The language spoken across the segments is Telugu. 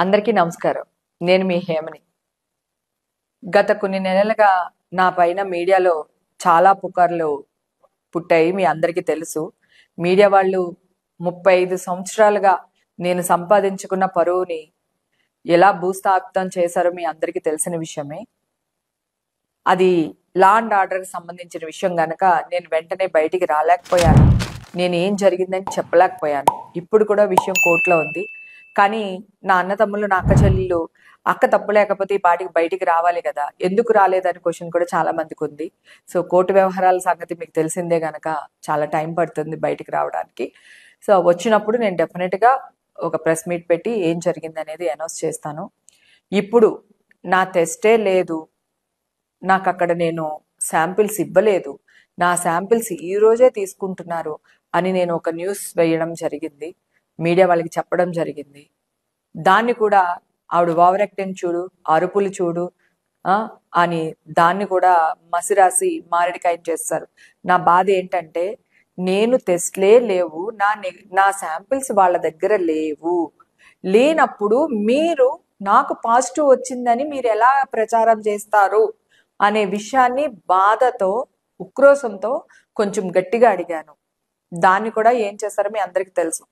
అందరికీ నమస్కారం. నేను మీ హేమని. గత కొన్ని నెలలుగా నా పైన మీడియాలో చాలా పుకార్లు పుట్టాయి. మీ అందరికీ తెలుసు. మీడియా వాళ్ళు 35 సంవత్సరాలుగా నేను సంపాదించుకున్న పరువుని ఎలా భూస్థాపితం చేశారో మీ అందరికీ తెలిసిన విషయమే. అది లా అండ్ ఆర్డర్కి సంబంధించిన విషయం గనక నేను వెంటనే బయటికి రాలేకపోయాను. నేను ఏం జరిగిందని చెప్పలేకపోయాను. ఇప్పుడు కూడా విషయం కోర్టులో ఉంది. కానీ నా అన్న తమ్ముళ్ళు, నా అక్క చెల్లెళ్ళు, అక్క తప్పు లేకపోతే ఈ పాటికి బయటికి రావాలి కదా, ఎందుకు రాలేదని క్వశ్చన్ కూడా చాలా మందికి ఉంది. సో కోర్టు వ్యవహారాల సంగతి మీకు తెలిసిందే గనక చాలా టైం పడుతుంది బయటికి రావడానికి. సో వచ్చినప్పుడు నేను డెఫినెట్గా ఒక ప్రెస్ మీట్ పెట్టి ఏం జరిగింది అనేది అనౌన్స్ చేస్తాను. ఇప్పుడు నా టెస్టే లేదు, నాకు అక్కడ నేను శాంపిల్స్ ఇవ్వలేదు, నా శాంపిల్స్ ఈ రోజే తీసుకుంటున్నారు అని నేను ఒక న్యూస్ వేయడం జరిగింది. మీడియా వాళ్ళకి చెప్పడం జరిగింది. దాన్ని కూడా ఆవిడ ఓవర్ యాక్టింగ్ చూడు, అరుపులు చూడు అని దాన్ని కూడా మసిరాసి మారేడికాయ చేస్తారు. నా బాధ ఏంటంటే నేను టెస్ట్లే లేవు, నా శాంపిల్స్ వాళ్ళ దగ్గర లేవు. లేనప్పుడు మీరు నాకు పాజిటివ్ వచ్చిందని మీరు ఎలా ప్రచారం చేస్తారు అనే విషయాన్ని బాధతో, ఉక్రోషంతో కొంచెం గట్టిగా అడిగాను. దాన్ని కూడా ఏం చేస్తారో మీ అందరికీ తెలుసు.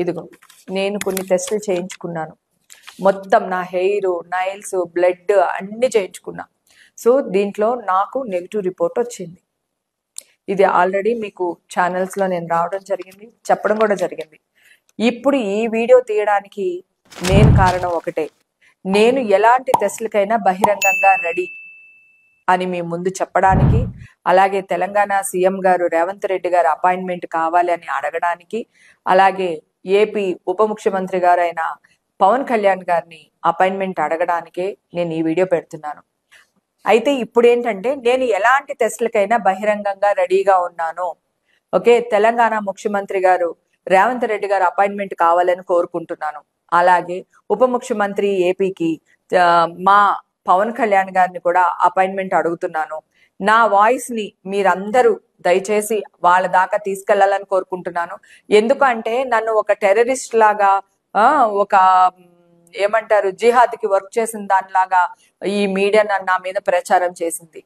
ఇదిగో నేను కొన్ని టెస్టులు చేయించుకున్నాను. మొత్తం నా హెయిర్, నైల్స్, బ్లడ్ అన్నీ చేయించుకున్నా. సో దీంట్లో నాకు నెగిటివ్ రిపోర్ట్ వచ్చింది. ఇది ఆల్రెడీ మీకు ఛానల్స్లో నేను రావడం జరిగింది, చెప్పడం కూడా జరిగింది. ఇప్పుడు ఈ వీడియో తీయడానికి నేను కారణం ఒకటే, నేను ఎలాంటి టెస్టులకైనా బహిరంగంగా రెడీ అని మీ ముందు చెప్పడానికి, అలాగే తెలంగాణ సీఎం గారు రేవంత్ రెడ్డి గారు అపాయింట్మెంట్ కావాలి అని అడగడానికి, అలాగే ఏపీ ఉప ముఖ్యమంత్రి గారు అయిన పవన్ కళ్యాణ్ గారిని అపాయింట్మెంట్ అడగడానికే నేను ఈ వీడియో పెడుతున్నాను. అయితే ఇప్పుడు ఏంటంటే నేను ఎలాంటి టెస్టులకైనా బహిరంగంగా రెడీగా ఉన్నాను. ఓకే, తెలంగాణ ముఖ్యమంత్రి గారు రేవంత్ రెడ్డి గారు అపాయింట్మెంట్ కావాలని కోరుకుంటున్నాను. అలాగే ఉప ముఖ్యమంత్రి ఏపీకి మా పవన్ కళ్యాణ్ గారిని కూడా అపాయింట్మెంట్ అడుగుతున్నాను. నా వాయిస్ ని మీరందరూ దయచేసి వాళ్ళ దాకా తీసుకెళ్లాలని కోరుకుంటున్నాను. ఎందుకంటే నన్ను ఒక టెర్రరిస్ట్ లాగా, ఒక ఏమంటారు, జిహాద్కి వర్క్ చేసిన దానిలాగా ఈ మీడియా నా మీద ప్రచారం చేసింది.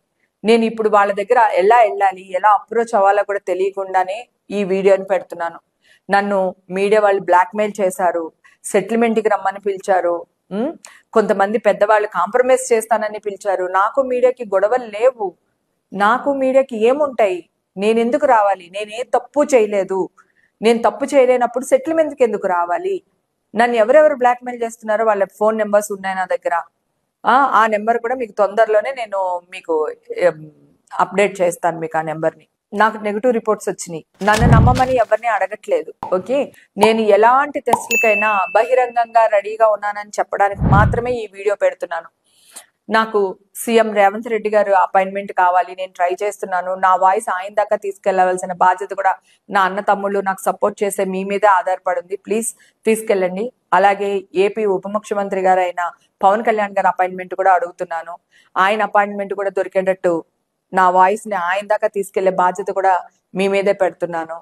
నేను ఇప్పుడు వాళ్ళ దగ్గర ఎలా వెళ్ళాలి, ఎలా అప్రోచ్ అవ్వాలో కూడా తెలియకుండానే ఈ వీడియోని పెడుతున్నాను. నన్ను మీడియా వాళ్ళు బ్లాక్మెయిల్ చేశారు, సెటిల్మెంట్కి రమ్మని పిలిచారు, కొంతమంది పెద్దవాళ్ళు కాంప్రమైజ్ చేస్తానని పిలిచారు. నాకు మీడియాకి గొడవలు లేవు, నాకు మీడియాకి ఏముంటాయి, నేను ఎందుకు రావాలి? నేను ఏ తప్పు చేయలేదు. నేను తప్పు చేయలేనప్పుడు సెటిల్మెంట్కి ఎందుకు రావాలి? నన్ను ఎవరెవరు బ్లాక్మెయిల్ చేస్తున్నారో వాళ్ళ ఫోన్ నెంబర్స్ ఉన్నాయి నా దగ్గర. ఆ నెంబర్ కూడా మీకు తొందరలోనే నేను మీకు అప్డేట్ చేస్తాను. మీకు ఆ నెంబర్ని. నాకు నెగిటివ్ రిపోర్ట్స్ వచ్చినాయి. నన్ను నమ్మమని ఎవరిని అడగట్లేదు. ఓకే, నేను ఎలాంటి టెస్టులకైనా బహిరంగంగా రెడీగా ఉన్నానని చెప్పడానికి మాత్రమే ఈ వీడియో పెడుతున్నాను. నాకు సీఎం రేవంత్ రెడ్డి గారు అపాయింట్మెంట్ కావాలి, నేను ట్రై చేస్తున్నాను. నా వాయిస్ ఆయన దాకా తీసుకెళ్లవలసిన బాధ్యత కూడా నా అన్న తమ్ముళ్ళు నాకు సపోర్ట్ చేసే మీ మీదే ఆధారపడింది. ప్లీజ్ తీసుకెళ్ళండి. అలాగే ఏపీ ఉప ముఖ్యమంత్రి గారు అయిన పవన్ కళ్యాణ్ గారు అపాయింట్మెంట్ కూడా అడుగుతున్నాను. ఆయన అపాయింట్మెంట్ కూడా దొరికేటట్టు నా వాయిస్ ని ఆయన దాకా తీసుకెళ్లే బాధ్యత కూడా మీ మీదే పెడుతున్నాను.